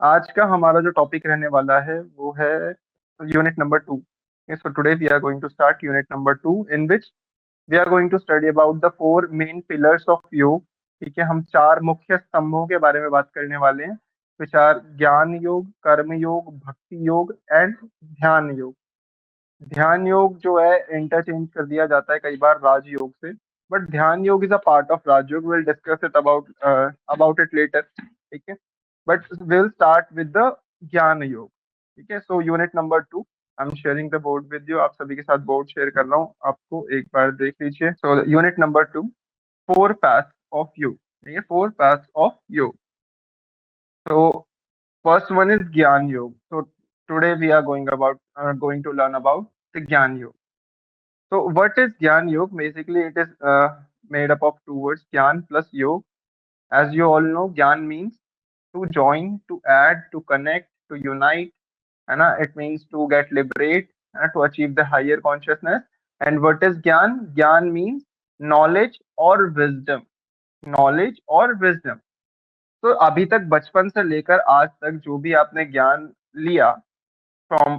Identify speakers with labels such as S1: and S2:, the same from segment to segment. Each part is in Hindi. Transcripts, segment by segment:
S1: आज का हमारा जो टॉपिक रहने वाला है वो है unit number 2। So today we are going to start unit number 2, in which we are going to study about the four main pillars of yoga. ठीक है, हम चार मुख्य स्तंभों के बारे में बात करने वाले हैं, विच आर ज्ञान योग, कर्म योग, भक्ति योग एंड ध्यान योग। ध्यान योग जो है इंटरचेंज कर दिया जाता है कई बार राजयोग से, but dhyana yoga is a part of Rajayoga. Will discuss it about it later. ठीक है, but will start with the jnana yoga. ठीक है, so unit number 2, I am sharing the board with you. आप सभी के साथ बोर्ड शेयर कर रहा हूँ, आपको एक बार देख लीजिए। सो unit number 2, four paths of yoga. ठीक है, फोर पाथ्स ऑफ योग। So first one is Gyan Yoga. So today we are going to learn about the Gyan Yoga. So what is Gyan Yoga? Basically, it is made up of two words, Gyan plus Yoga. As you all know, Gyan means to join, to add, to connect, to unite. है ना? It means to get liberate, to achieve the higher consciousness. And what is Gyan? Gyan means knowledge or wisdom. Knowledge or wisdom. तो अभी तक बचपन से लेकर आज तक जो भी आपने ज्ञान लिया, फ्रॉम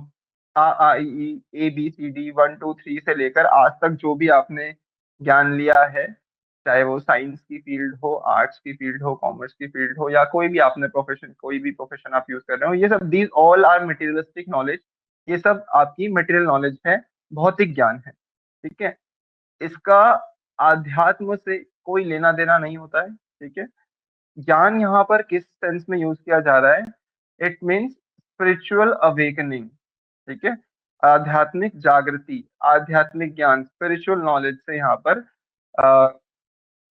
S1: आ ए बी सी डी 1 2 3 से लेकर आज तक जो भी आपने ज्ञान लिया है, चाहे वो साइंस की फील्ड हो, आर्ट्स की फील्ड हो, कॉमर्स की फील्ड हो, या कोई भी आपने प्रोफेशन, कोई भी प्रोफेशन आप यूज कर रहे हो, ये सब these all are materialistic knowledge. ये सब आपकी मटेरियल नॉलेज है, भौतिक ज्ञान है। ठीक है, इसका आध्यात्म से कोई लेना देना नहीं होता है। ठीक है, ज्ञान यहाँ पर किस सेंस में यूज किया जा रहा है? It means spiritual awakening. ठीक है, आध्यात्मिक जागृति, आध्यात्मिक ज्ञान, स्पिरिचुअल नॉलेज से यहाँ पर अ,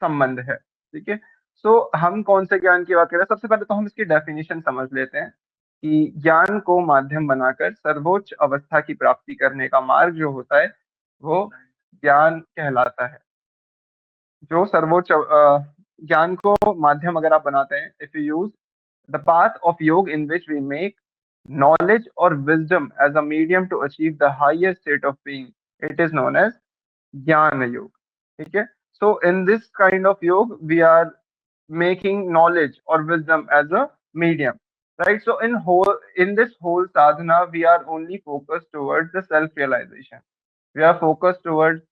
S1: संबंध है। ठीक है, सो हम कौन से ज्ञान की बात कर रहे हैं? सबसे पहले तो हम इसकी डेफिनेशन समझ लेते हैं कि ज्ञान को माध्यम बनाकर सर्वोच्च अवस्था की प्राप्ति करने का मार्ग जो होता है वो ज्ञान कहलाता है। जो सर्वोच्च ज्ञान को माध्यम अगर आप बनाते हैं, if you use the path of yoga in which we make knowledge or wisdom as a medium to achieve the highest state of being, it is known as jnana yoga. ठीक है, so in this kind of yoga we are making knowledge or wisdom as a medium, right? So in this whole sadhana we are only focused towards the self realization. We are focused towards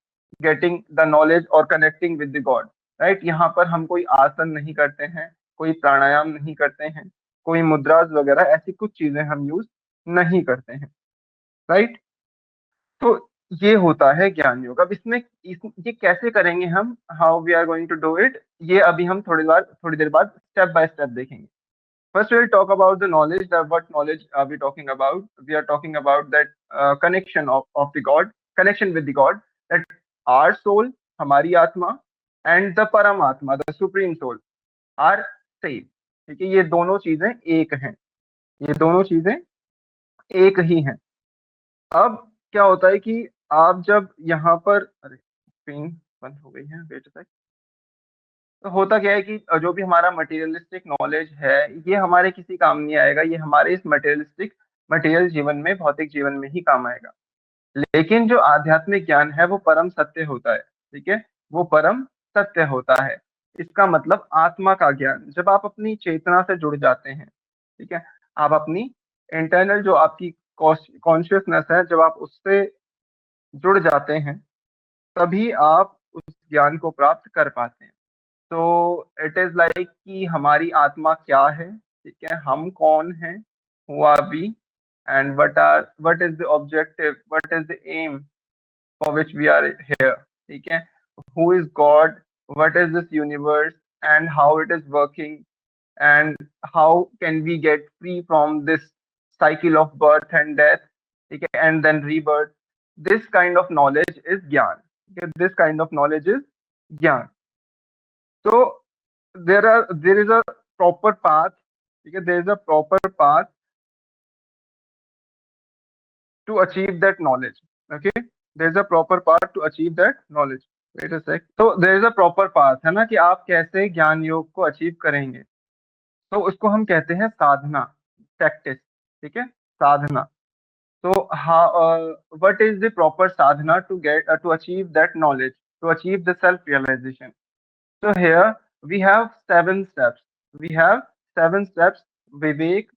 S1: getting the knowledge or connecting with the God, right? यहाँ पर हम कोई आसन नहीं करते हैं, कोई प्राणायाम नहीं करते हैं, कोई मुद्रास वगैरह ऐसी कुछ चीजें हम यूज नहीं करते हैं, राइट? तो ये होता है ज्ञान योग। अब ये कैसे करेंगे हम, how we are going to do it, ये अभी हम थोड़ी देर बाद स्टेप बाय स्टेप देखेंगे। First, we'll talk about the knowledge. That what knowledge are we talking about? We are talking about that connection of the God, connection with the God. That our soul, हमारी आत्मा, and the Paramatma, the Supreme Soul, are same. ठीक है, ये दोनों चीजें एक हैं, ये दोनों चीजें एक ही हैं। अब क्या होता है कि आप जब यहाँ पर, अरे स्क्रीन बंद हो गई है, वेट तक। तो होता क्या है कि जो भी हमारा मटेरियलिस्टिक नॉलेज है, ये हमारे किसी काम नहीं आएगा, ये हमारे इस मटेरियल जीवन में, भौतिक जीवन में ही काम आएगा। लेकिन जो आध्यात्मिक ज्ञान है वो परम सत्य होता है। ठीक है, वो परम सत्य होता है। इसका मतलब आत्मा का ज्ञान, जब आप अपनी चेतना से जुड़ जाते हैं, ठीक है, आप अपनी इंटरनल जो आपकी कॉन्शियसनेस है, जब आप उससे जुड़ जाते हैं, तभी आप उस ज्ञान को प्राप्त कर पाते हैं। तो इट इज लाइक कि हमारी आत्मा क्या है, ठीक है, हम कौन हैं, who are we, and what is the objective, what is the aim for which we are here. ठीक है, who is God, what is this universe, and how it is working, and how can we get free from this cycle of birth and death, ठीक है, and then rebirth. This kind of knowledge is ज्ञान। ठीक है, this kind of knowledge is ज्ञान। So there is a proper path, ठीक है, there is a proper path to achieve that knowledge. Okay, there is a proper path to achieve that knowledge. Wait a sec. तो there is a proper path, है ना, कि आप कैसे ज्ञान योग को अचीव करेंगे। तो उसको हम कहते हैं साधना, प्रैक्टिस। ठीक है, साधना। So how what is the proper sadhana to get to achieve that knowledge, to achieve the self realization? So here we have 7 steps. We have 7 steps: Vivek,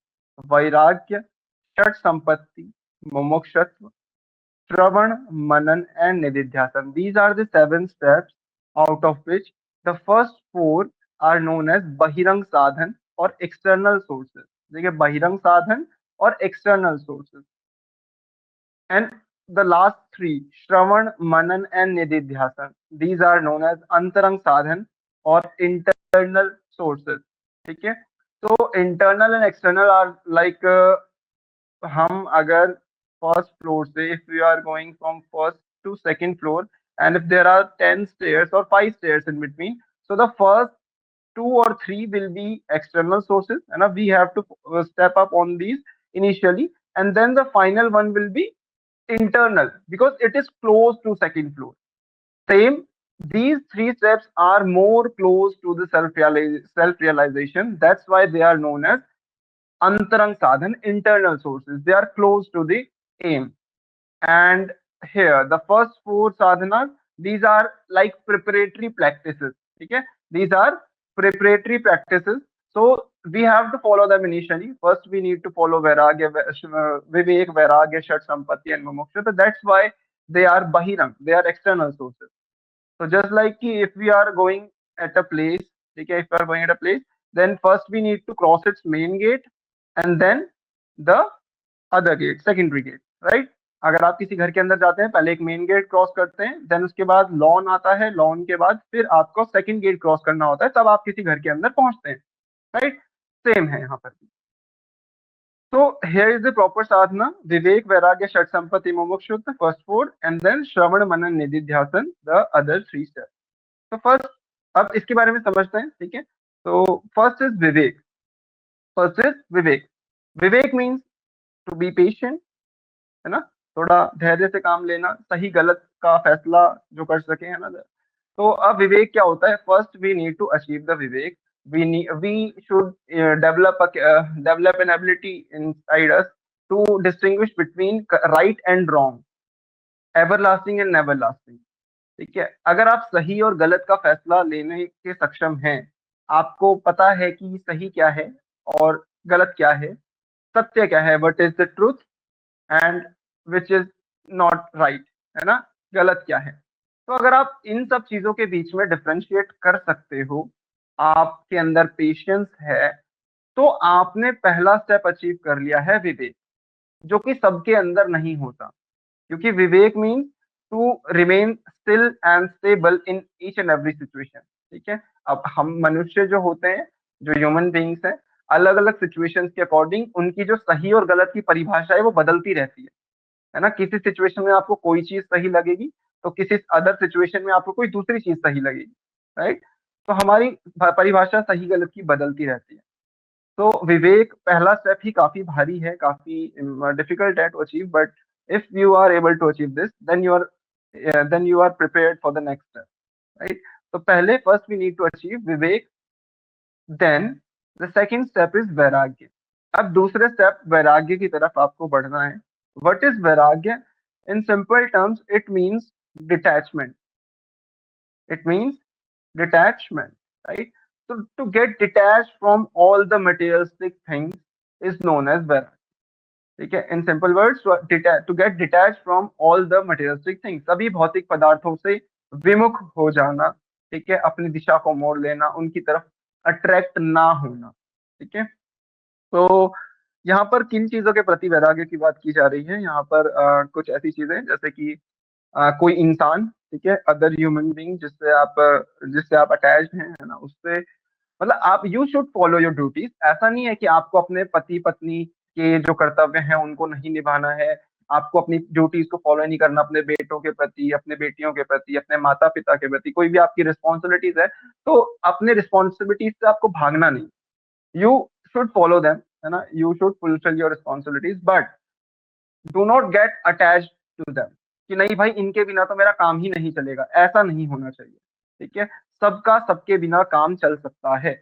S1: वैराग्य, षट संपत्ति, मुमुक्षुत्व, Shravan, Manan, and Nididhyasan. These are the 7 steps, out of which the first 4 are known as Bahirang Sadhan or external sources. देखिए Bahirang Sadhan और external sources. And the last 3, Shravan, Manan, and Nididhyasan. These are known as Antarang Sadhan or internal sources. ठीक है? So internal and external are like हम अगर फर्स्ट फ्लोर से if we are going from first to second floor and if there are 10 stairs or 5 stairs in between, so the first 2 or 3 will be external sources and we have to step up on these initially, and then the final one will be internal because it is close to second floor. Same, these 3 steps are more close to the self realization, that's why they are known as Antarang Sadhan, internal sources. They are close to the aim. And here, the first 4 sadhanas, these are like preparatory practices. Okay? These are preparatory practices. So we have to follow them initially. First, we need to follow Vairagya, Vivek, Vairagya, Shat Sampatti, and Mumuksha. So that's why they are Bahirang. They are external sources. So just like if we are going at a place, okay, if we are going at a place, then first we need to cross its main gate and then the other gate, secondary gate, right? अगर आप किसी घर के अंदर जाते हैं पहले एक मेन गेट क्रॉस करते हैं, देन उसके बाद लॉन आता है, लॉन के बाद फिर आपको सेकंड गेट क्रॉस करना होता है, तब आप किसी घर के अंदर पहुंचते हैं, राइट? सेम है यहाँ पर भी. So here is the proper sadhana: Vivek, Vairagya, Shat Sampatti, Mumukshut, the first 4, and then Shravan, Manan, Nididhyasan, the other 3 steps. तो फर्स्ट, अब इसके बारे में समझते हैं, ठीक है? तो first is viveka. First is viveka. Viveka means to be patient, है ना? थोड़ा धैर्य से काम लेना, सही गलत का फैसला जो कर सके, है ना? तो अब विवेक क्या होता है? First we need to achieve the viveka. We should develop an ability inside us to distinguish between right and wrong, everlasting and never lasting. ठीक है? अगर आप सही और गलत का फैसला लेने के सक्षम हैं, आपको पता है कि सही क्या है और गलत क्या है, सत्य क्या है, what is the truth and which is not right, है ना? गलत क्या है. तो अगर आप इन सब चीजों के बीच में डिफरेंशिएट कर सकते हो, आपके अंदर पेशेंस है, तो आपने पहला स्टेप अचीव कर लिया है विवेक, जो कि सबके अंदर नहीं होता. क्योंकि vivek means to remain still and stable in each and every situation. ठीक है? अब हम मनुष्य जो होते हैं, जो ह्यूमन बींग्स हैं, अलग अलग सिचुएशंस के अकॉर्डिंग उनकी जो सही और गलत की परिभाषा है वो बदलती रहती है ना? किसी सिचुएशन में आपको कोई चीज सही लगेगी, तो किसी अदर सिचुएशन में आपको कोई दूसरी चीज सही लगेगी, राइट? तो हमारी परिभाषा सही गलत की बदलती रहती है. तो विवेक पहला स्टेप ही काफी भारी है, काफी डिफिकल्ट है to achieve, but if you are able to achieve this, then you are prepared for the next step, right? तो पहले first we need to achieve Vivek, then the second step is वैराग्य. अब दूसरे स्टेप वैराग्य की तरफ आपको बढ़ना है. What is वैराग्य? In simple terms, it means detachment. It means detachment, right? So to get detached from all the materialistic things is known as vairagya. ठीक है? In simple words, to get detach from all the materialistic things, सभी भौतिक पदार्थों से विमुख हो जाना. ठीक है? अपनी दिशा को मोड़ लेना, उनकी तरफ अट्रैक्ट ना होना. ठीक है? तो यहाँ पर किन चीजों के प्रति वैराग्य की बात की जा रही है? यहाँ पर कुछ ऐसी चीजें जैसे कि कोई इंसान, ठीक है, अदर ह्यूमन बीइंग जिससे आप अटैच्ड हैं, है ना, उससे मतलब आप you should follow your duties. ऐसा नहीं है कि आपको अपने पति पत्नी के जो कर्तव्य हैं उनको नहीं निभाना है, आपको अपनी ड्यूटीज को फॉलो नहीं करना, अपने बेटों के प्रति, अपने बेटियों के प्रति, अपने माता पिता के प्रति, कोई भी आपकी रिस्पॉन्सिबिलिटीज है, तो अपने रिस्पॉन्सिबिलिटीज से आपको भागना नहीं. यू शुड फॉलो देम, है ना? You should fulfil your responsibilities, but do not get attach to them कि नहीं भाई इनके बिना तो मेरा काम ही नहीं चलेगा. ऐसा नहीं होना चाहिए. ठीक है? सबका सबके बिना काम चल सकता है.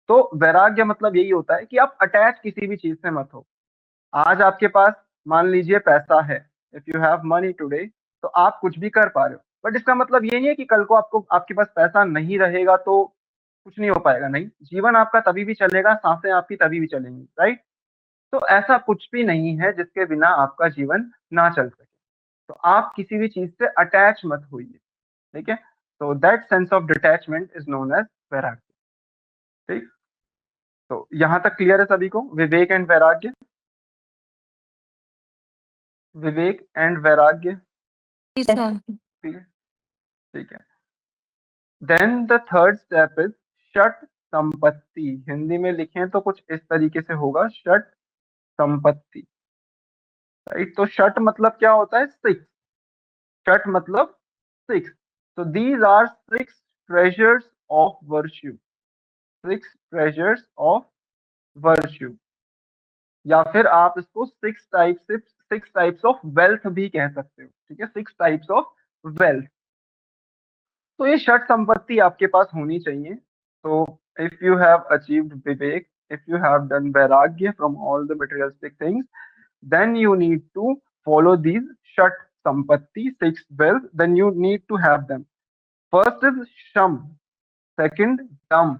S1: तो वैराग्य मतलब यही होता है कि आप अटैच किसी भी चीज से मत हो. आज आपके पास मान लीजिए पैसा है, if you have money today, तो आप कुछ भी कर पा रहे हो, बट इसका मतलब ये नहीं है कि कल को आपको आपके पास पैसा नहीं रहेगा तो कुछ नहीं हो पाएगा. नहीं, जीवन आपका तभी भी चलेगा, सांसें आपकी तभी भी चलेंगी, राइट? तो ऐसा कुछ भी नहीं है जिसके बिना आपका जीवन ना चल सके। तो आप किसी भी चीज से अटैच मत होइए, ठीक है। तो that sense of detachment is known as vairagya. ठीक, तो यहां तक क्लियर है सभी को, विवेक एंड वैराग्य, विवेक एंड वैराग्य। ठीक है, ठीक है। Then the third step is shat sampatti. Hindi में लिखें तो कुछ इस तरीके से होगा, षट संपत्ति। राइट, तो षट मतलब क्या होता है? सिक्स। षट मतलब six. So these are six treasures of virtue. Six treasures of virtue. या फिर आप इसको सिक्स टाइप्स ऑफ वेल्थ भी कह सकते हो, ठीक है, सिक्स टाइप्स ऑफ वेल्थ। तो ये षट संपत्ति आपके पास होनी चाहिए। तो if you have achieved vivek, if you have done vairagya from all the materialistic things, then you need to follow these shat sampatti, six wealth, then you need to have them. First is sham, second dam,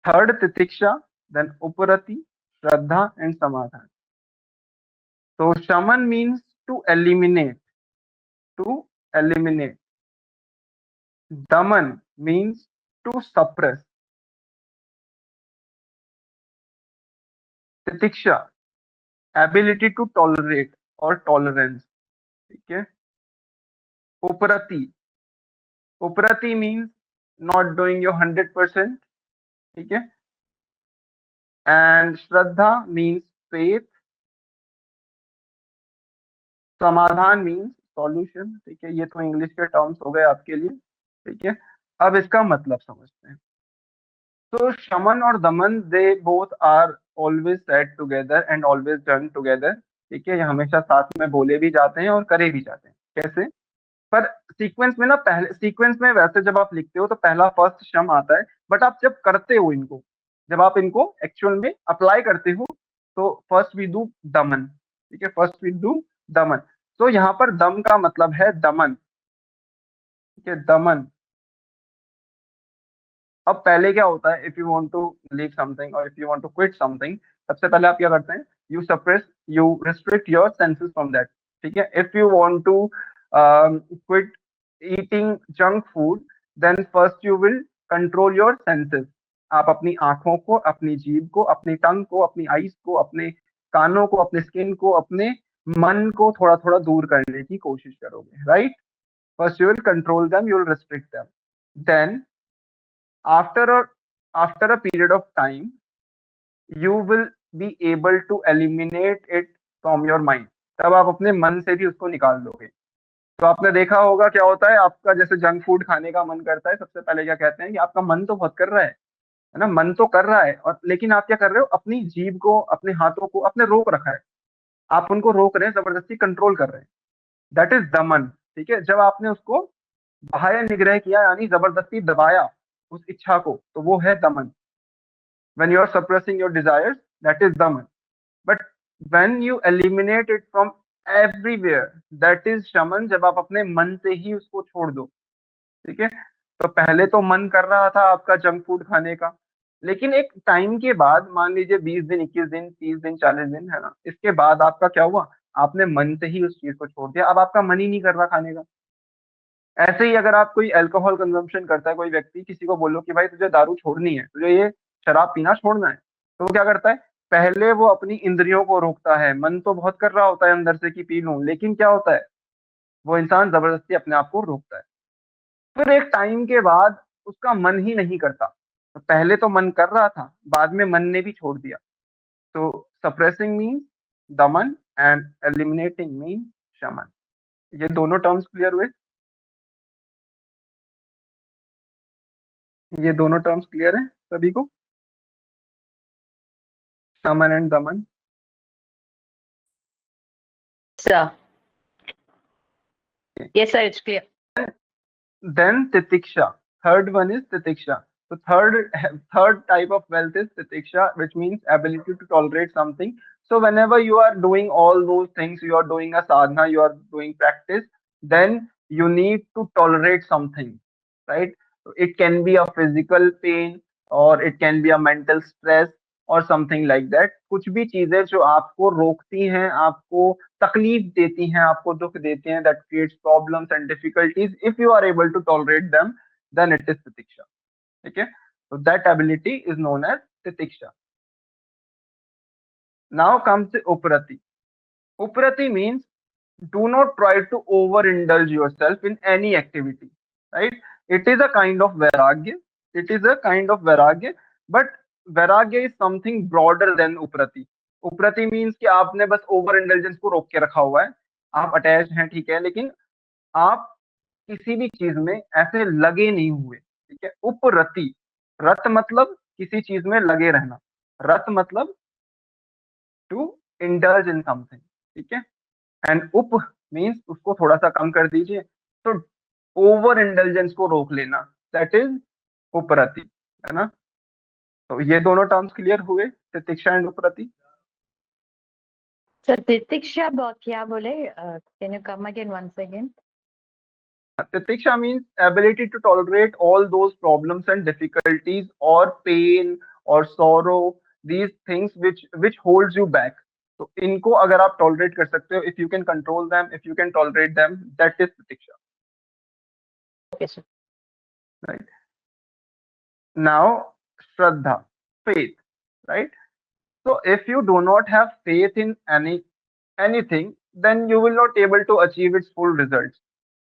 S1: third titiksha, then uparati, shraddha and samadhan. So shaman means to eliminate, to eliminate. Daman means to suppress. Titiksha, ability to tolerate or tolerance. ठीक है। Uparati, uparati means not doing your 100%, ठीक है। And Shraddha means faith. समाधान मीन्स सॉल्यूशन, ठीक है। ये तो इंग्लिश के टर्म्स हो गए आपके लिए, ठीक है। अब इसका मतलब समझते हैं। तो शमन और दमन, they both are always said together and always done together, ठीक है। ये हमेशा साथ में बोले भी जाते हैं और करे भी जाते हैं। कैसे? पर सीक्वेंस में ना, पहले सीक्वेंस में वैसे जब आप लिखते हो तो पहला फर्स्ट शम आता है, बट आप जब करते हो इनको, जब आप इनको एक्चुअल में अप्लाई करते हो, तो फर्स्ट वी डू दमन, ठीक है, फर्स्ट वी डू दमन। तो यहाँ पर दम का मतलब है दमन, ठीक है, दमन। अब पहले क्या होता है, if you want to leave something और if you want to quit something, सबसे पहले आप क्या करते हैं? You suppress, you restrict your senses from that, ठीक है। If you want to quit eating junk food, then first you will control your senses. आप अपनी आंखों को, अपनी जीभ को, अपनी टंग को, अपनी आईज को, अपने कानों को, अपने स्किन को, अपने मन को थोड़ा थोड़ा दूर करने की कोशिश करोगे, right. First you will control them, you will restrict them, then after a after a period of time you will be able to eliminate it from your mind। तब आप अपने मन से भी उसको निकाल दोगे। तो आपने देखा होगा क्या होता है, आपका जैसे जंक फूड खाने का मन करता है, सबसे पहले क्या कहते हैं कि आपका मन तो बहुत कर रहा है ना, मन तो कर रहा है, और लेकिन आप क्या कर रहे हो? अपनी जीभ को, अपने हाथों को आपने रोक रखा है, आप उनको रोक रहे हैं, जबरदस्ती कंट्रोल कर रहे हैं। दैट इज दमन, ठीक है। जब आपने उसको बाह्य निग्रह किया, यानी जबरदस्ती दबाया उस इच्छा को, तो वो है दमन। when you are suppressing your desires, that is daman, but when you eliminate it from everywhere, that is shaman, जब आप अपने मन से ही उसको छोड़ दो, ठीक है। तो पहले तो मन कर रहा था आपका जंक फूड खाने का, लेकिन एक टाइम के बाद, मान लीजिए 20 दिन, 21 दिन, 30 दिन, 40 दिन, है ना, इसके बाद आपका क्या हुआ? आपने मन से ही उस चीज को छोड़ दिया, अब आपका मन ही नहीं कर रहा खाने का। ऐसे ही अगर आप कोई अल्कोहल कंजम्पशन करता है, कोई व्यक्ति, किसी को बोलो कि भाई तुझे दारू छोड़नी है, तुझे ये शराब पीना छोड़ना है, तो वो क्या करता है? पहले वो अपनी इंद्रियों को रोकता है, मन तो बहुत कर रहा होता है अंदर से कि पी लूं, लेकिन क्या होता है? वो इंसान जबरदस्ती अपने आप को रोकता है। फिर एक टाइम के बाद उसका मन ही नहीं करता। तो पहले तो मन कर रहा था, बाद में मन ने भी छोड़ दिया। तो suppressing means Daman and eliminating means शमन। ये दोनों टर्म्स क्लियर हुए? ये दोनों टर्म्स क्लियर है सभी को? शमन and Daman.
S2: Sir. Yes, sir, it's clear.
S1: Then titiksha. Third one is titiksha. So third type of wealth is titiksha, which means ability to tolerate something. So whenever you are doing all those things, you are doing a sadhana, you are doing practice, then you need to tolerate something, right? It can be a physical pain, or it can be a mental stress, और समथिंग लाइक दैट। कुछ भी चीजें जो आपको रोकती हैं, आपको तकलीफ देती हैं, आपको दुख देती हैं, that creates problems and difficulties, if you are able to tolerate them, then it is titiksha. ठीक है, तो that ability is known as titiksha. Now comes uparati. Uparati means do not try to overindulge yourself in any activity, right? It is a kind of vairagya. It is a kind of vairagya, but vairagya is something broader than uprati. uprati means कि आपने बस ओवर इंडल्जेंस को रोक के रखा हुआ है, आप अटैच हैं, ठीक है, लेकिन आप किसी भी चीज में ऐसे लगे नहीं हुए। ठीक है, उपरति, रत मतलब किसी चीज में लगे रहना, रत मतलब टू इंडल्ज इन समथिंग। ठीक है, एंड उप मीन्स उसको थोड़ा सा कम कर दीजिए, तो ओवर इंटेलिजेंस को रोक लेना, दैट इज उपरति, है ना। तो ये दोनों टर्म्स क्लियर हुए, तितिक्षा एंड उपरति।
S2: Sir, Titiksha, क्या बोले? Can you come again once again?
S1: Titiksha means ability to tolerate all those problems and difficulties और पेन और sorrow, these things which holds you back। तो इनको अगर आप टॉलरेट कर सकते हो, if you can control them, if you can tolerate them, that is titiksha.
S2: Okay, sir.
S1: Right. Now, Shraddha, faith, right? So if you do not have faith in anything, then you will not able to achieve its full results,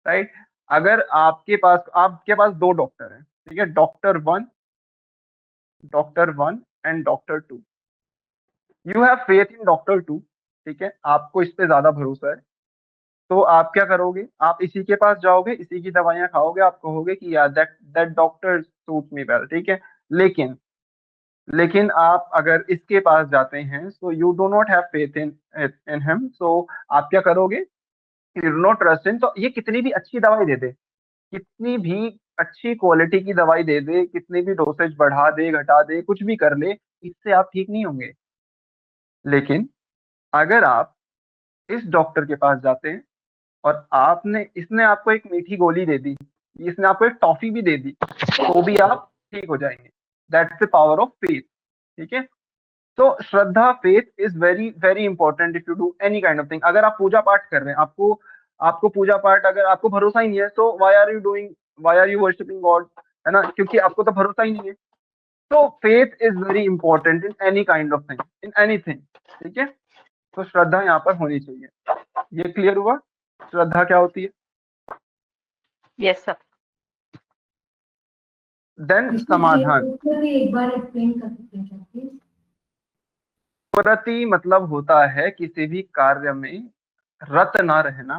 S1: right? अगर आपके पास दो डॉक्टर हैं, ठीक है, doctor 1 and doctor 2। You have faith in doctor 2, ठीक है, आपको इस पे ज्यादा भरोसा है, तो आप क्या करोगे, आप इसी के पास जाओगे, इसी की दवाइयां खाओगे, आप कहोगे कि यार that that doctor suit me well, ठीक है। लेकिन लेकिन आप अगर इसके पास जाते हैं, so you do not have faith in in him, so आप क्या करोगे, you do not trust in. तो ये कितनी भी अच्छी दवाई दे दे, कितनी भी अच्छी क्वालिटी की दवाई दे दे, कितनी भी डोसेज बढ़ा दे घटा दे, कुछ भी कर ले, इससे आप ठीक नहीं होंगे। लेकिन अगर आप इस डॉक्टर के पास जाते हैं और इसने आपको एक मीठी गोली दे दी, इसने आपको एक टॉफी भी दे दी, तो भी आप ठीक हो जाएंगे। That's the power of faith. ठीक है, तो shraddha, faith is very very important if you do any kind of thing. अगर आप पूजा पाठ कर रहे हैं, आपको आपको पूजा पाठ, अगर आपको भरोसा ही नहीं है, तो why are you worshipping God, है ना, क्योंकि आपको तो भरोसा ही नहीं है। तो faith is very important in any kind of thing, in anything. ठीक है, तो श्रद्धा यहाँ पर होनी चाहिए। ये क्लियर हुआ श्रद्धा क्या होती है?
S2: Yes, sir.
S1: देन समाधान।
S3: एक बार एक्सप्लेन कर सकते हैं क्या प्लीज?
S1: प्रति मतलब होता है किसी भी कार्य में रत ना रहना,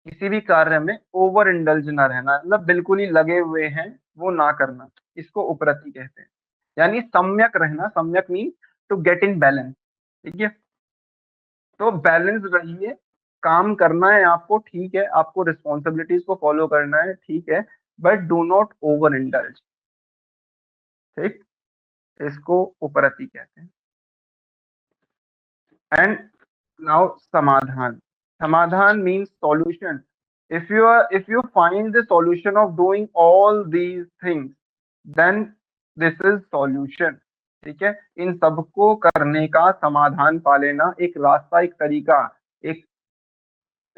S1: किसी भी कार्य में ओवर इंडल्ज ना रहना, मतलब बिल्कुल ही लगे हुए हैं वो ना करना, इसको उपरति कहते हैं। यानी सम्यक रहना, सम्यक mean to get in balance. ठीक है, तो बैलेंस रहिए, काम करना है आपको, ठीक है, आपको रिस्पॉन्सिबिलिटीज को फॉलो करना है, ठीक है, but do not over indulge. ठीक, इसको उपरति कहते हैं। एंड नाउ समाधान। समाधान means solution. If you find the solution of doing all these things, then this is solution। ठीक है, इन सबको करने का समाधान पा लेना, एक रास्ता, एक तरीका, एक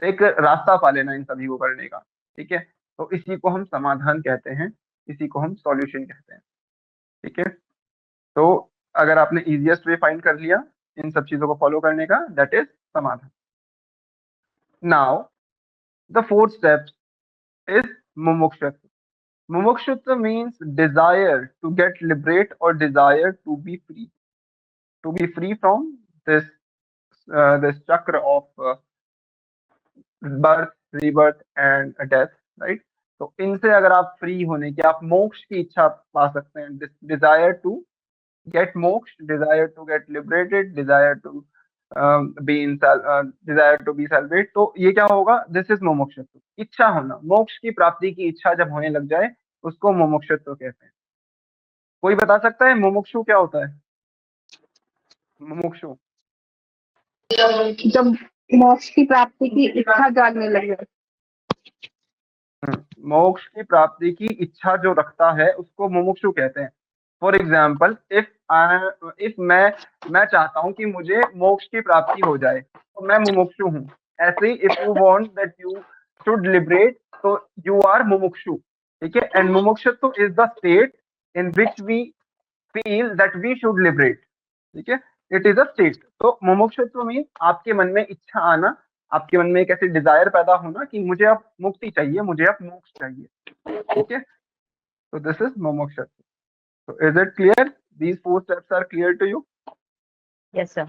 S1: एक रास्ता पा लेना इन सभी को करने का। ठीक है, तो इसी को हम समाधान कहते हैं, इसी को हम सॉल्यूशन कहते हैं। ठीक है, तो अगर आपने इजिएस्ट वे फाइंड कर लिया इन सब चीजों को फॉलो करने का, that is samadhan. Now the fourth step is mumukshutva. Mumukshutva means desire to get liberate और desire to be free from this this chakra of birth, rebirth and death, right. तो इनसे अगर आप फ्री होने की, आप मोक्ष की इच्छा पा सकते हैं, desire to get moksha, desire to get liberated, desire to desire to be salvate। तो ये क्या होगा, दिस इज मुमुक्षुत्व, इच्छा होना, मोक्ष की प्राप्ति की इच्छा जब होने लग जाए उसको मुमुक्षुत्व कहते हैं। कोई बता सकता है मुमुक्षु क्या होता है? मुमुक्षु
S4: जब मोक्ष की प्राप्ति की इच्छा जागने लगे।
S1: मोक्ष की प्राप्ति की इच्छा जो रखता है उसको मुमुक्षु कहते हैं। फॉर एग्जाम्पल, इफ इफ मैं चाहता हूँ कि मुझे मोक्ष की प्राप्ति हो जाए तो मैं मुमुक्षु हूँ। ऐसे ही if you want that you should liberate तो यू आर मुमुक्षु, ठीक है। And mumukshutva is the state in which we feel that we should liberate, ठीक है। It is a state. तो मुमुक्षुत्व में आपके मन में इच्छा आना, आपके मन में एक ऐसी डिजायर पैदा होना कि मुझे अब मुक्ति चाहिए, मुझे अब मोक्ष चाहिए, ठीक है। तो this is mumukshutva. So is it clear? These four steps are clear to you?
S2: Yes, sir.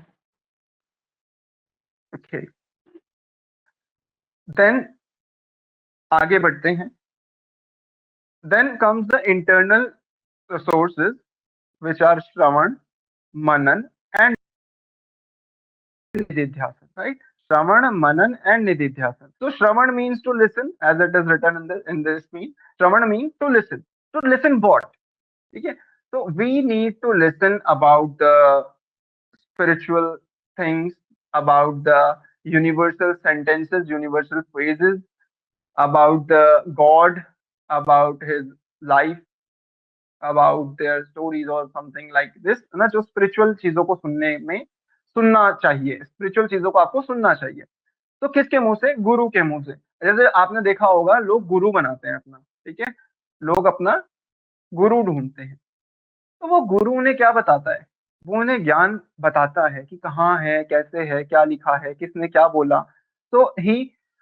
S1: Okay. Then आगे बढ़ते हैं. Then comes the internal sources which are Shravan, Manan and Nididhyasana, right? Shravan, Manan and Nididhyasana. So Shravan means to listen, as it is written in this screen. Shravan means to listen. To listen what? Okay. So we need to listen about the spiritual things, about the universal sentences, universal phrases, about the God, about his life, about their stories or something like this, है ना। जो स्पिरिचुअल चीजों को सुनने में सुनना चाहिए, स्पिरिचुअल चीजों को आपको सुनना चाहिए। तो किसके मुंह से? गुरु के मुंह से। जैसे आपने देखा होगा लोग गुरु बनाते हैं अपना, ठीक है। लोग अपना गुरु ढूंढते हैं। तो वो गुरु उन्हें क्या बताता है? वो उन्हें ज्ञान बताता है कि कहाँ है, कैसे है, क्या लिखा है, किसने क्या बोला। तो he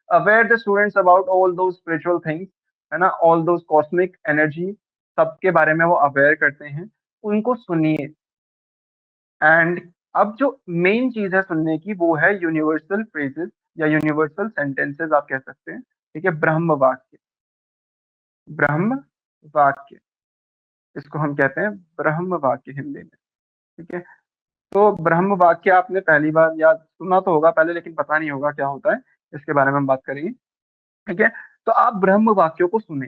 S1: aware the students about all those spiritual things, है ना, ऑल दो कॉस्मिक एनर्जी, सबके बारे में वो अवेयर करते हैं। उनको सुनिए। एंड अब जो मेन चीज है सुनने की वो है यूनिवर्सल फ्रेजेस या यूनिवर्सल सेंटेंसेस आप कह सकते हैं, ठीक है। ब्रह्म वाक्य, ब्रह्म वाक्य, इसको हम कहते हैं ब्रह्म वाक्य हिंदी में, ठीक है। तो ब्रह्म वाक्य आपने पहली बार याद सुना तो होगा पहले, लेकिन पता नहीं होगा क्या होता है, इसके बारे में हम बात करेंगे, ठीक है। तो आप ब्रह्म वाक्यों को सुने,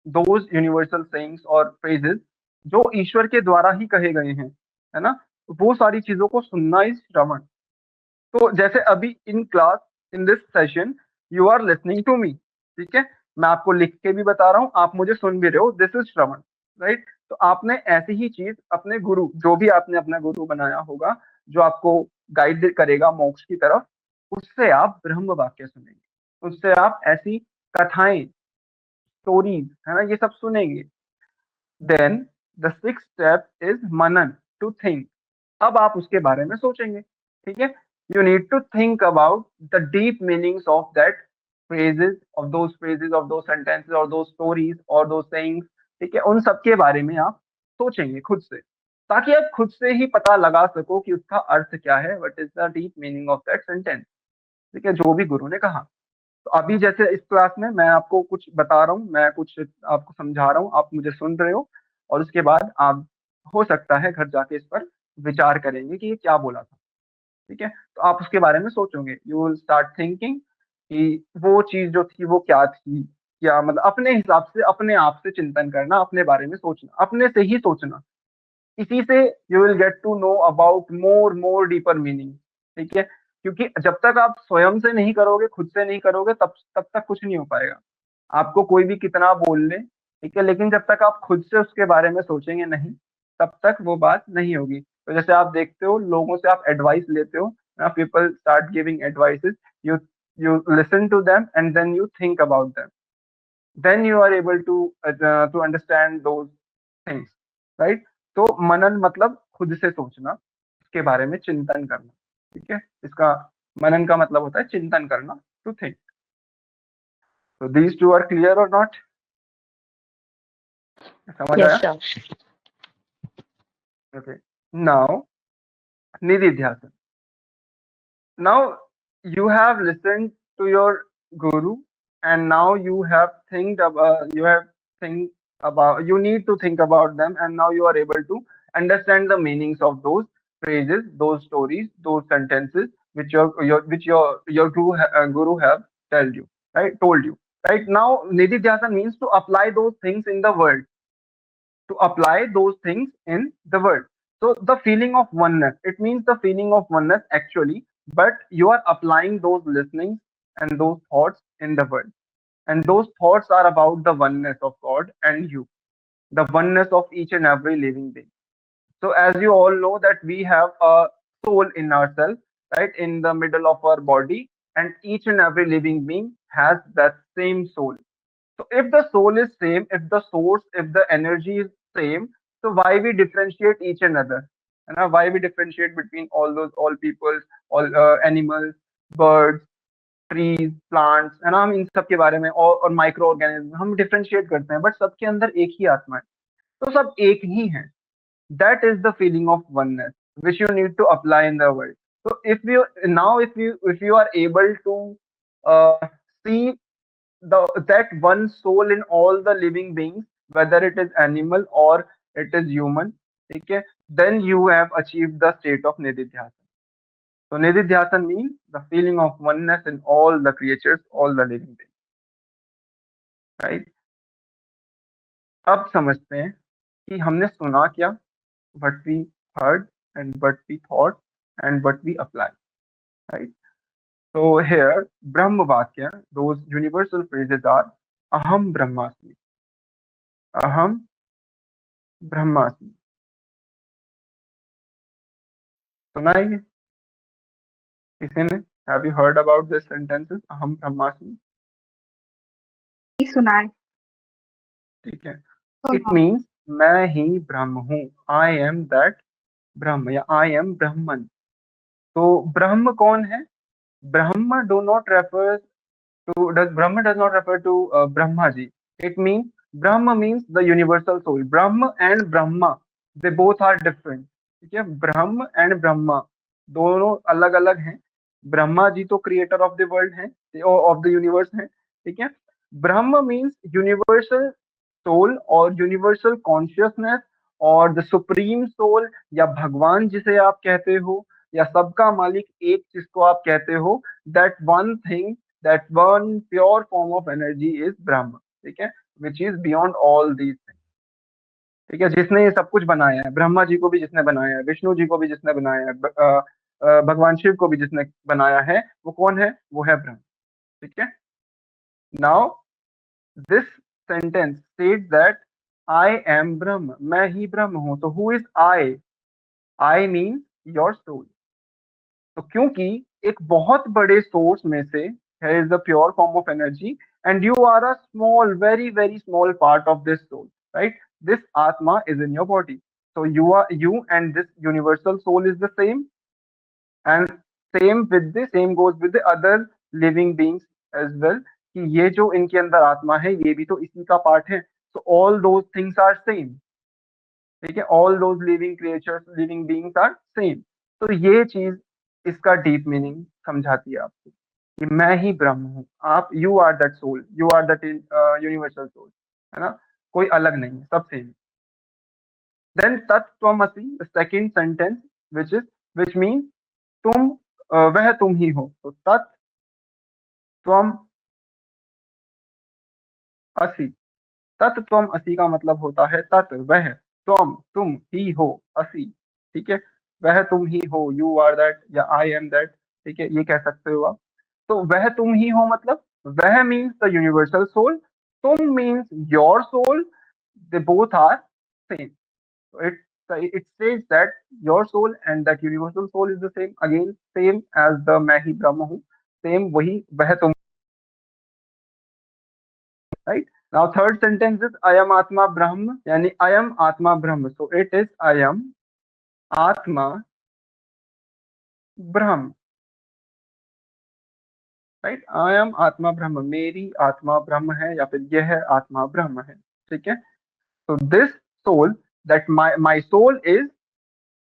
S1: दोज यूनिवर्सल सेइंग्स और फ्रेजेस जो ईश्वर के द्वारा ही कहे गए हैं, है ना। वो सारी चीजों को सुनना इज श्रवण। तो जैसे अभी in class, in this session you are listening to me, ठीक है। मैं आपको लिख के भी बता रहा हूँ, आप मुझे सुन भी रहे हो, दिस इज श्रवण, राइट। तो आपने ऐसी ही चीज अपने गुरु, जो भी आपने अपना गुरु बनाया होगा, जो आपको गाइड करेगा मोक्ष की तरफ, उससे आप ब्रह्म वाक्य सुनेंगे, उससे आप ऐसी कथाएं, स्टोरीज, है ना, ये सब सुनेंगे। Then the sixth step is मनन, टू थिंक। अब आप उसके बारे में सोचेंगे, ठीक है। You need to think about the deep meanings of that phrases of those sentences or those stories or those sayings, ठीक है। उन सब के बारे में आप सोचेंगे खुद से, ताकि आप खुद से ही पता लगा सको कि उसका अर्थ क्या है, what is the deep meaning of that sentence, ठीक है, जो भी गुरु ने कहा। तो अभी जैसे इस क्लास में मैं आपको कुछ बता रहा हूँ, मैं कुछ आपको समझा रहा हूँ, आप मुझे सुन रहे हो, और उसके बाद आप हो सकता है घर जाके इस पर विचार करेंगे कि ये क्या बोला था, ठीक है। तो आप उसके बारे में सोचोगे, यू विल स्टार्ट थिंकिंग कि वो चीज जो थी वो क्या थी, क्या मतलब, अपने हिसाब से, अपने आप से चिंतन करना, अपने बारे में सोचना, अपने से ही सोचना। इसी से you will get to know about more deeper meaning, ठीक है। क्योंकि जब तक आप स्वयं से नहीं करोगे, खुद से नहीं करोगे, तब तक कुछ नहीं हो पाएगा। आपको कोई भी कितना बोल ले, ठीक है, लेकिन जब तक आप खुद से उसके बारे में सोचेंगे नहीं, तब तक वो बात नहीं होगी। तो जैसे आप देखते हो लोगों से आप एडवाइस लेते हो, people start giving advices, you you listen to them and then you think about them, then you are able to understand those things, right. तो मनन मतलब खुद से सोचना, उसके बारे में चिंतन करना, ठीक है। इसका मनन का मतलब होता है चिंतन करना, to think. So these two are clear or not? समझ
S2: Yes,
S1: आया?
S2: sir.
S1: Okay. Now, Nididhyasana. Now you have listened to your guru, and now you have you need to think about them, and now you are able to understand the meanings of those phrases, those stories, those sentences which your guru have told you. Right now, Nididhyasana means to apply those things in the world, to apply those things in the world. So the feeling of oneness, it means the feeling of oneness actually, but you are applying those listenings and those thoughts in the world. And those thoughts are about the oneness of God and you, the oneness of each and every living being. So as you all know that we have a soul in ourselves, right, in the middle of our body, and each and every living being has that same soul. So if the soul is same, if the source, if the energy is same, so why we differentiate each another? And why we differentiate between all peoples, all animals, birds, trees plants है ना, हम इन सब के बारे में और माइक्रो ऑर्गेनिज्म हम डिफरेंशिएट करते हैं, बट सबके अंदर एक ही आत्मा है, तो सब एक ही है. That is the feeling of oneness which you need to apply in the world. So if you are able to see that one soul in all the living beings, whether it is animal or it is human, okay, then you have achieved the state of nididhyasa. So nididhyasa means the feeling of oneness in all the creatures, all the living beings, right? अब समझते हैं कि हमने सुना क्या, what we heard and what we thought and what we apply, right? So here Brahma Vakya, those universal phrases are Aham Brahmasmi, Aham Brahmasmi. सुना है ये किसी ने? Have you heard about this sentences? Aham Brahmasmi.
S4: सुना है.
S1: ठीक है. It means मैं ही ब्रह्म हूँ. I am that ब्रह्म या I am Brahman. तो ब्रह्म कौन है? ब्रह्म Brahma does not refer to Brahma ji. It means Brahma means the universal soul. Brahma and Brahma, they both are different. ठीक है. ब्रह्म एंड ब्रह्मा दोनों अलग अलग हैं. ब्रह्मा जी तो क्रिएटर ऑफ द वर्ल्ड हैं, ऑफ द यूनिवर्स हैं. ठीक है. ब्रह्म मीन्स यूनिवर्सल सोल और यूनिवर्सल कॉन्शियसनेस और द सुप्रीम सोल या भगवान जिसे आप कहते हो या सबका मालिक एक जिसको आप कहते हो, that one thing, that one pure form of energy is Brahma, ठीक है, which is beyond all these things. ठीक है. जिसने ये सब कुछ बनाया है, ब्रह्मा जी को भी जिसने बनाया है, विष्णु जी को भी जिसने बनाया है, भगवान शिव को भी जिसने बनाया है, वो कौन है? वो है ब्रह्म. ठीक है. Now this sentence states that I am Brahma, मैं ही ब्रह्म हूं. तो who is I? I means your soul. तो क्योंकि एक बहुत बड़े सोर्स में से here is the pure form of energy and you are a small, very very small part of this soul, right? This atma is in your body, so you and this universal soul is the same, and same goes with the other living beings as well, कि ये जो इनके अंदर आत्मा है ये भी तो इसी का पार्ट है. So all those things are same. ठीक है. All those living creatures, living beings are same. तो ये चीज इसका डीप मीनिंग समझाती है आपको कि मैं ही ब्रह्म हूँ. आप you are that soul, you are that universal soul, है ना, कोई अलग नहीं, सब same. Then tattvamasi, the second sentence which mean तुम, वह तुम ही हो. तो तत्त्वम असि, तत्त्वम असि का मतलब होता है तत् वह, तुम ही हो, असि. ठीक है. वह तुम ही हो, यू आर दैट या आई एम दैट. ठीक है. ये कह सकते हो आप. तो वह तुम ही हो मतलब वह मीन्स द यूनिवर्सल सोल, तुम means your soul, they both are same. It says that your soul and that universal soul is the same, again same as the मैं ही ब्रह्म हूँ, सेम वही वह तुम, right? Now third sentence is I am Atma Brahma, yani I am Atma Brahma. So it is I am Atma Brahma, right? I am Atma Brahma, मेरी आत्मा ब्रह्म है या फिर यह आत्मा ब्रह्म है. ठीक है. So this soul, that my soul is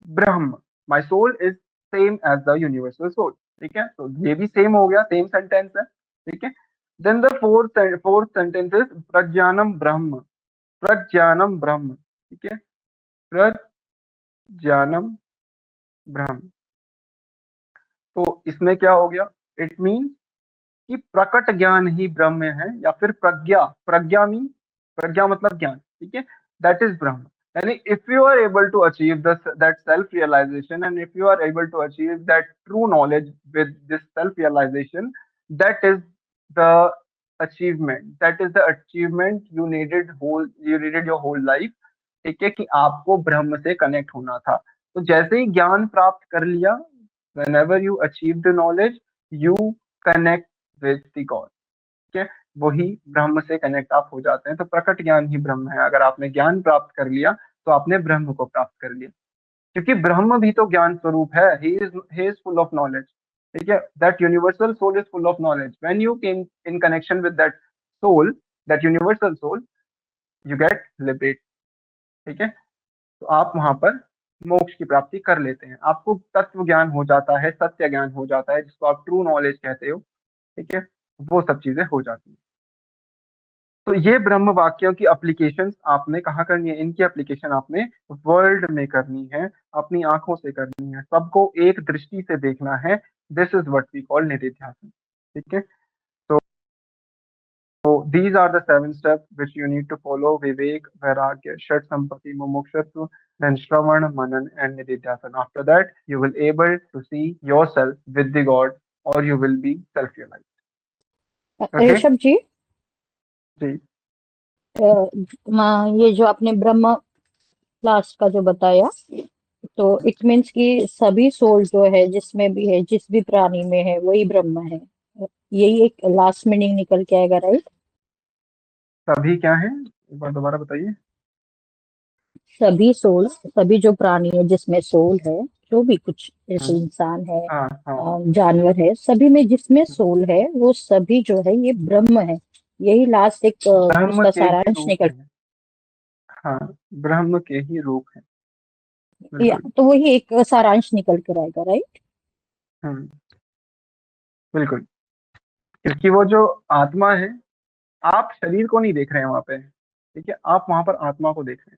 S1: Brahma, my soul is same as the universal soul. ठीक है. तो ये भी सेम हो गया, सेम सेंटेंस है. ठीक है. Then the fourth sentence is प्रज्ञानम ब्रह्म, प्रज्ञानम ब्रह्म. ठीक है. प्रज्ञानम ब्रह्म. तो इसमें क्या हो गया? इट मीन कि प्रकट ज्ञान ही ब्रह्म है या फिर प्रज्ञा. प्रज्ञा मीन, प्रज्ञा मतलब ज्ञान. ठीक है. दैट इज ब्रह्म. यानी if you are able to achieve that self realization and if you are able to achieve that true knowledge with this self realization, that is the achievement, that is the achievement you needed your whole life ठीक है, कि आपको ब्रह्म से कनेक्ट होना था। तो जैसे ही ज्ञान प्राप्त कर लिया, whenever you achieve the knowledge, you connect with the God। ठीक है, वही ब्रह्म से कनेक्ट आप हो जाते हैं। तो प्रकट ज्ञान ही ब्रह्म है। अगर आपने ज्ञान प्राप्त कर लिया तो आपने ब्रह्म को प्राप्त कर लिया, क्योंकि ब्रह्म भी तो ज्ञान स्वरूप है। He is full of knowledge. ठीक है, that universal soul is full of knowledge. When you came in connection with that soul, that universal soul, you get liberate. ठीक है, तो आप वहां पर मोक्ष की प्राप्ति कर लेते हैं। आपको तत्व ज्ञान हो जाता है, सत्य ज्ञान हो जाता है, जिसको आप ट्रू नॉलेज कहते हो। ठीक है, वो सब चीजें हो जाती हैं। तो ये ब्रह्म वाक्यों की एप्लीकेशन आपने कहाँ करनी है? इनकी एप्लीकेशन आपने वर्ल्ड में करनी है, अपनी आंखों से करनी है, सबको एक दृष्टि से देखना है। This is what we call nididhyasan. ठीक है, so these are the 7 steps which you need to follow: Vivek, Vairagya, Shat Sampati, Mumukshatu, then Shravan, Manan, and Nididhyasana. After that, you will able to see yourself with the God, or you will be self-realized. Okay?
S2: Rishabh जी,
S1: जी,
S2: ये जो आपने ब्रह्म क्लास का जो बताया, तो इट मीन्स कि सभी सोल जो है, जिसमें भी है, जिस भी प्राणी में है, वही ब्रह्म है। यही एक लास्ट मीनिंग निकल के आएगा, राइट?
S1: सभी क्या है? एक बार दोबारा बताइए।
S2: सभी सोल, सभी जो प्राणी है जिसमें सोल है, जो भी कुछ, जैसे
S1: हम्म,
S2: इंसान है,
S1: हाँ हाँ,
S2: जानवर है, सभी में जिसमें सोल है, वो सभी जो है ये ब्रह्म है। यही लास्ट एक
S1: ब्रह्म
S2: उसका
S1: के ही
S2: सारांश
S1: रूप
S2: निकल,
S1: है। हाँ, ब्रह्म के ही रूप है,
S2: या
S1: बिल्कुल।
S2: तो वही एक सारांश निकल कर आएगा, राइट?
S1: हम्म, बिल्कुल, क्योंकि वो जो आत्मा है, आप शरीर को नहीं देख रहे हैं वहां पे। ठीक है, आप वहां पर आत्मा को देख रहे हैं।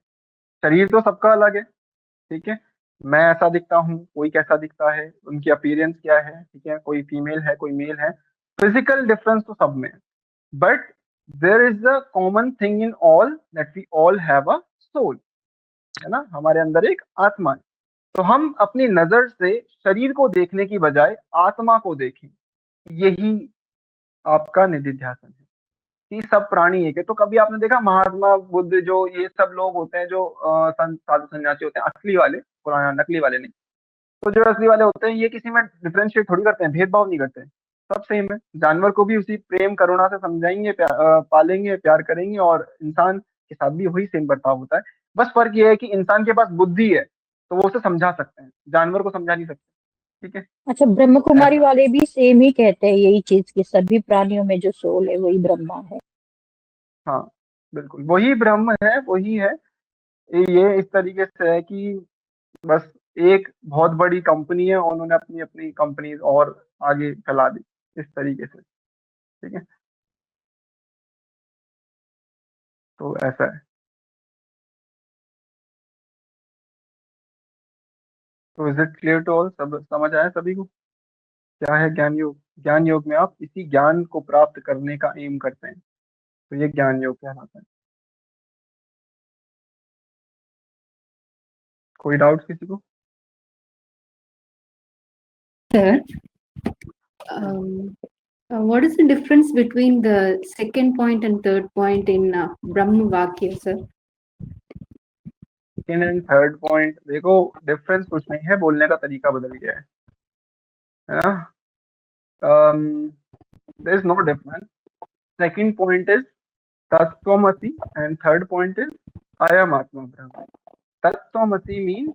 S1: शरीर तो सबका अलग है। ठीक है, मैं ऐसा दिखता हूँ, कोई कैसा दिखता है, उनकी अपीयरेंस क्या है। ठीक है, कोई फीमेल है, कोई मेल है, फिजिकल डिफरेंस तो सब में है। But there is a common thing in all, that we all have a soul. है ना, हमारे अंदर एक आत्मा है। तो हम अपनी नजर से शरीर को देखने की बजाय आत्मा को देखें, यही आपका निधिध्यासन है। कि सब प्राणी एक है। तो कभी आपने देखा महात्मा बुद्ध, जो ये सब लोग होते हैं, जो संत साधु सन्यासी होते हैं, असली वाले, पुराना नकली वाले नहीं, तो जो असली वाले होते हैं, ये किसी में डिफरेंशिएट थोड़ी करते हैं, भेदभाव नहीं करते हैं। सब सेम है। जानवर को भी उसी प्रेम करुणा से समझाएंगे, पालेंगे, प्यार करेंगे, और इंसान के साथ भी वही सेम बर्ताव होता है। बस फर्क ये है कि इंसान के पास बुद्धि है, तो वो उसे समझा सकते हैं, जानवर को समझा नहीं सकते। ठीक है,
S2: अच्छा, ब्रह्म कुमारी
S1: ऐसा।
S2: वाले भी सेम ही कहते हैं यही चीज, कि सभी प्राणियों में जो सोल है वही ब्रह्मा है।
S1: हाँ, बिल्कुल वही ब्रह्म है, वही है। ये इस तरीके से है कि बस एक बहुत बड़ी कंपनी है, और उन्होंने अपनी अपनी कंपनी और आगे फैला दी इस तरीके से। ठीक है, तो ऐसा है। तो is it clear to all? सब समझ आया सभी को? क्या है ज्ञान योग? ज्ञान योग में आप इसी ज्ञान को प्राप्त करने का एम करते हैं, तो ये ज्ञान योग कहलाता है। कोई डाउट किसी को?
S3: Sir,
S1: hmm,
S3: what is the difference between the second point and third point in Brahma Vakya, sir?
S1: Second and third point देखो, डिफरेंस कुछ नहीं है, बोलने का तरीका बदल गया है ना। There is no difference. Second point is tattvamasi, and third point is ayam atma Brahma. तत्वमसि mean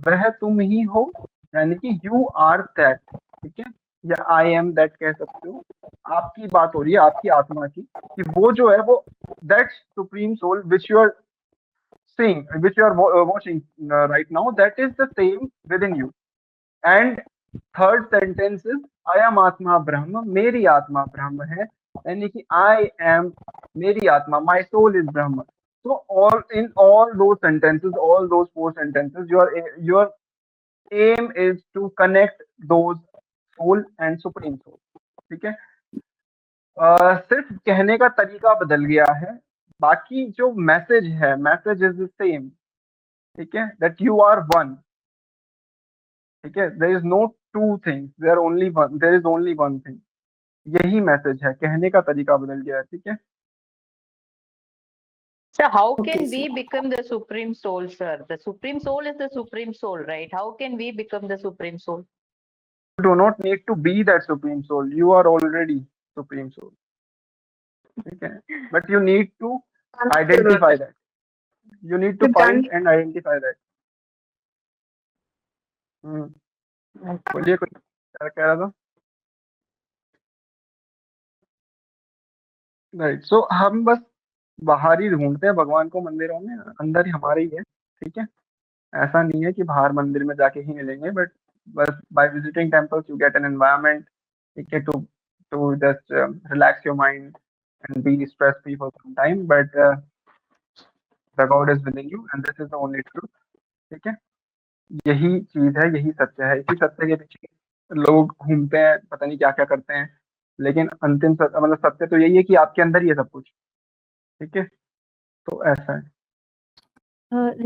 S1: वह तुम ही हो, यानी कि यू आर दैट। ठीक है, या आई एम दैट कह सकते हो। आपकी बात हो रही है, आपकी आत्मा की, कि वो जो है वो that supreme soul which you are seeing, which you are watching right now, that is the same within you. And third sentence is I am Atma Brahma, मेरी आत्मा ब्रह्म है, यानी कि I am, मेरी आत्मा, my soul is Brahma. So all in all those sentences, all those 4 sentences, your aim is to connect those soul and supreme soul. ठीक है, सिर्फ कहने का तरीका बदल गया है, बाकी जो मैसेज है, मैसेज इज द सेम। ठीक है, दैट यू आर वन। ठीक है, there is no two things, there only one, there is only one thing. यही मैसेज है, कहने का तरीका बदल गया है। ठीक है,
S5: So how
S3: Okay,
S5: can
S3: sir.
S5: we become the supreme soul, sir? The supreme soul is the supreme soul, right? How can we become the supreme soul?
S1: You do not need to be that supreme soul. You are already supreme soul. Okay, but you need to identify that. You need to find and identify that. बोलिए कुछ क्या कह रहा था? राइट, सो हम बस बाहर ही ढूंढते हैं भगवान को मंदिरों में, अंदर ही हमारे ही है, ठीक है। ऐसा नहीं है कि बाहर मंदिर में जाके ही मिलेंगे, बट बस by visiting temples you get an environment, ठीक है, to just relax your mind and be stress free for some time, but the God is within you and this is the only truth, ठीक है। यही चीज है, यही सत्य है। इसी सत्य के पीछे लोग घूमते हैं, पता नहीं क्या क्या करते हैं, लेकिन अंतिम सत्य, मतलब सत्य तो यही है कि आपके अंदर ही है सब कुछ, ठीक है। तो ऐसा है।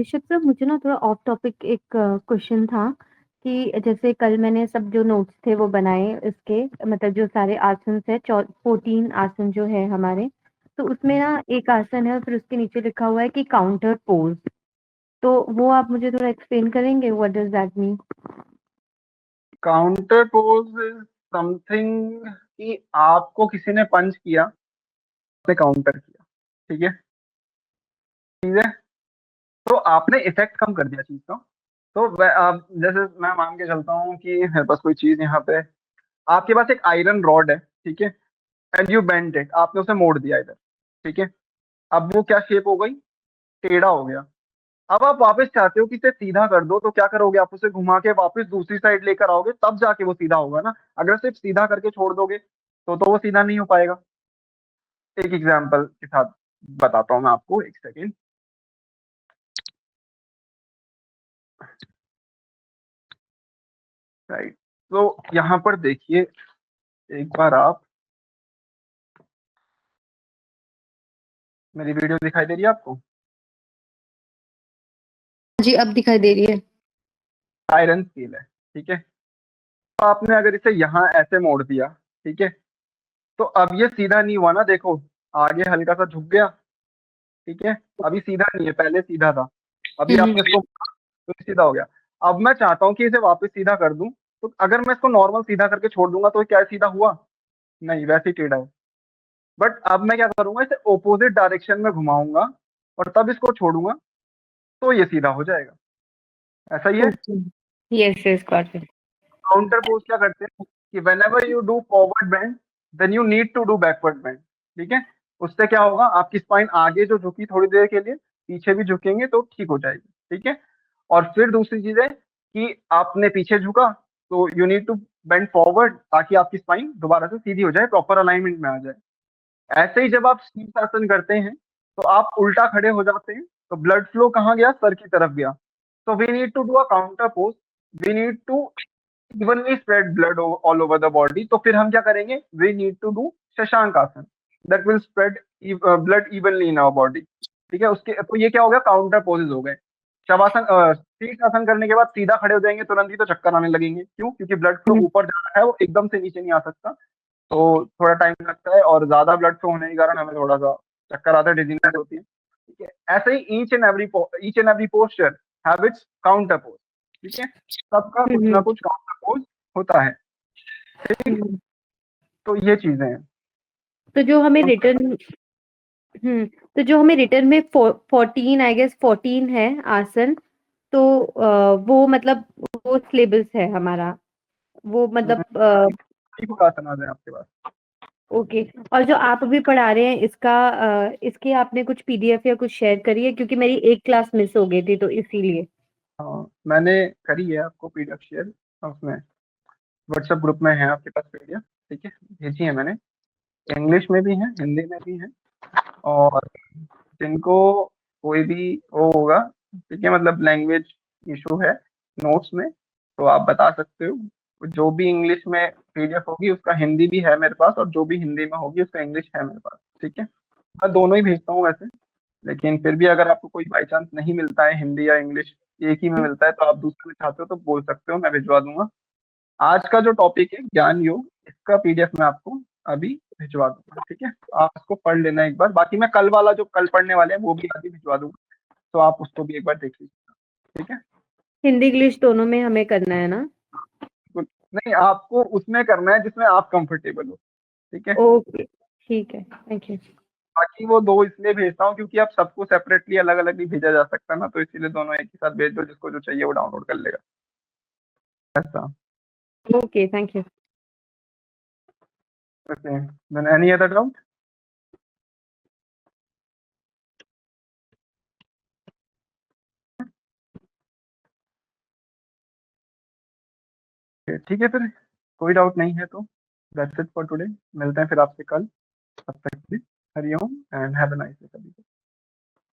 S6: ऋषभ सर, मुझे ना थोड़ा ऑफ टॉपिक एक क्वेश्चन था कि जैसे कल मैंने सब जो नोट्स थे वो बनाए, इसके मतलब जो सारे आसन है 14 आसन जो है हमारे, तो उसमें ना एक आसन है और फिर उसके नीचे लिखा हुआ है कि काउंटर पोज, तो वो आप मुझे थोड़ा एक्सप्लेन करेंगे, what does that mean?
S1: Counter pose is something कि आपको किसी ने पंच किया, आपने काउंटर किया, ठीक है, ठीक है, तो आपने इफेक्ट कम कर दिया चीज का। तो जैसे मैं मान के चलता हूँ कि मेरे पास कोई चीज यहाँ पे, आपके पास एक आयरन रॉड है, ठीक है, एंड यू बेंट इट, आपने उसे मोड़ दिया इधर, ठीक है। अब वो क्या शेप हो गई, टेढ़ा हो गया। अब आप वापस चाहते हो कि इसे सीधा कर दो, तो क्या करोगे, आप उसे घुमा के वापस दूसरी साइड लेकर आओगे, तब जाके वो सीधा होगा ना। अगर सिर्फ सीधा करके छोड़ दोगे तो वो सीधा नहीं हो पाएगा। एक एग्जांपल के साथ बताता हूँ मैं आपको, एक सेकेंड। राइट, तो यहाँ पर देखिए एक बार आप, मेरी वीडियो दिखाई दे रही है आपको?
S6: जी, अब दिखाई दे रही है।
S1: आयरन स्केल है, ठीक है। तो आपने अगर इसे यहाँ ऐसे मोड़ दिया, ठीक है, तो अब ये सीधा नहीं हुआ ना, देखो आगे हल्का सा झुक गया, ठीक है। अभी सीधा नहीं है, पहले सीधा था, अभी आपने इसको तो सीधा हो गया। अब मैं चाहता हूँ कि इसे वापस सीधा कर दूं, तो अगर मैं इसको नॉर्मल सीधा करके छोड़ दूंगा तो क्या सीधा हुआ? नहीं, वैसे ही टेढ़ा है। बट अब मैं क्या करूंगा, इसे ओपोजिट डायरेक्शन में घुमाऊंगा और तब इसको छोड़ूंगा, तो ये सीधा हो जाएगा। ऐसा ही है।
S6: Yes yes, got it.
S1: Counter pose क्या करते हैं कि whenever you do forward bend then you need to do backward bend, ठीक है। उससे क्या होगा, आपकी स्पाइन आगे जो झुकी थोड़ी देर के लिए, पीछे भी झुकेंगे तो ठीक हो जाएगी, ठीक है। और फिर दूसरी चीज है कि आपने पीछे झुका तो you need to bend forward, ताकि आपकी स्पाइन दोबारा से सीधी हो जाए, प्रॉपर अलाइनमेंट में आ जाए। ऐसे ही जब आप शीर्षासन करते हैं तो आप उल्टा खड़े हो जाते हैं, तो ब्लड फ्लो कहाँ गया, सर की तरफ गया। तो we need to do a counter pose, we need to evenly spread blood all over the body. तो फिर हम क्या करेंगे, we need to do Shashank asana, that will spread blood evenly in our body, ठीक है। उसके तो ये क्या हो गया, काउंटर पोजेज हो गए। शवासन शीर्षासन करने के बाद सीधा खड़े हो जाएंगे तुरंत ही तो चक्कर आने लगेंगे, क्यों? क्योंकि ब्लड फ्लो ऊपर जा रहा है, वो एकदम से नीचे नहीं आ सकता, तो थोड़ा टाइम लगता है, और ज्यादा ब्लड फ्लो होने के कारण हमें थोड़ा सा चक्कर आता है, डिजीनेस होती है, ठीक है। ऐसे ही each and every posture have its counter pose, ठीक है। सबका कुछ ना कुछ काउंटर पोज होता है, ठीक। तो ये चीजें हैं।
S6: तो जो हमें रिटर्न तो जो हमें रिटर्न में 14 आई गेस 14 है आसन, तो वो मतलब वो सिलेबस है हमारा, वो मतलब
S1: आसन आ जाए आपके पास।
S6: ओके। और जो आप अभी पढ़ा रहे हैं इसका इसके आपने कुछ पीडीएफ या कुछ शेयर करी है, क्योंकि मेरी एक क्लास मिस हो गई थी तो इसीलिए।
S1: हाँ, मैंने करी है आपको पीडीएफ शेयर, उसमें व्हाट्सएप ग्रुप में है आपके पास पीडीएफ, ठीक है, भेजी है मैंने। इंग्लिश में भी है, हिंदी में भी है, और जिनको कोई भी वो होगा, ठीक है, मतलब लैंग्वेज इशू है नोट्स में, तो आप बता सकते हो। जो भी इंग्लिश में पीडीएफ होगी उसका हिंदी भी है मेरे पास, और जो भी हिंदी में होगी उसका इंग्लिश है मेरे पास, ठीक है। मैं दोनों ही भेजता हूँ वैसे, लेकिन फिर भी अगर आपको कोई बाई चांस नहीं मिलता है, हिंदी या इंग्लिश एक ही में मिलता है, तो आप दूसरे में चाहते हो तो बोल सकते हो, मैं भिजवा दूंगा। आज का जो टॉपिक है ज्ञान योग, इसका पीडीएफ मैं आपको अभी भिजवा दूंगा, ठीक है। आप इसको पढ़ लेना एक बार, बाकी मैं कल वाला जो कल पढ़ने वाले हैं वो भी आगे भिजवा दूंगा, तो आप उसको भी एक बार देख लीजिए, ठीक है।
S6: हिंदी इंग्लिश दोनों में हमें करना है ना?
S1: नहीं, आपको उसमें करना है जिसमें आप कंफर्टेबल हो, ठीक है।
S6: ओके, ठीक है, थैंक यू।
S1: बाकी वो दो इसलिए भेजता हूँ क्योंकि आप सबको सेपरेटली अलग अलग नहीं भेजा जा सकता ना, तो इसीलिए दोनों एक ही साथ भेज दो, जिसको जो चाहिए वो डाउनलोड कर लेगा, ऐसा।
S6: Okay, thank you.
S1: Okay, then any other doubt? ठीक है, फिर कोई डाउट नहीं है तो दैट्स इट फॉर टुडे। मिलते हैं फिर आपसे कल, तब तक के लिए Hariom and have a nice day सभी को।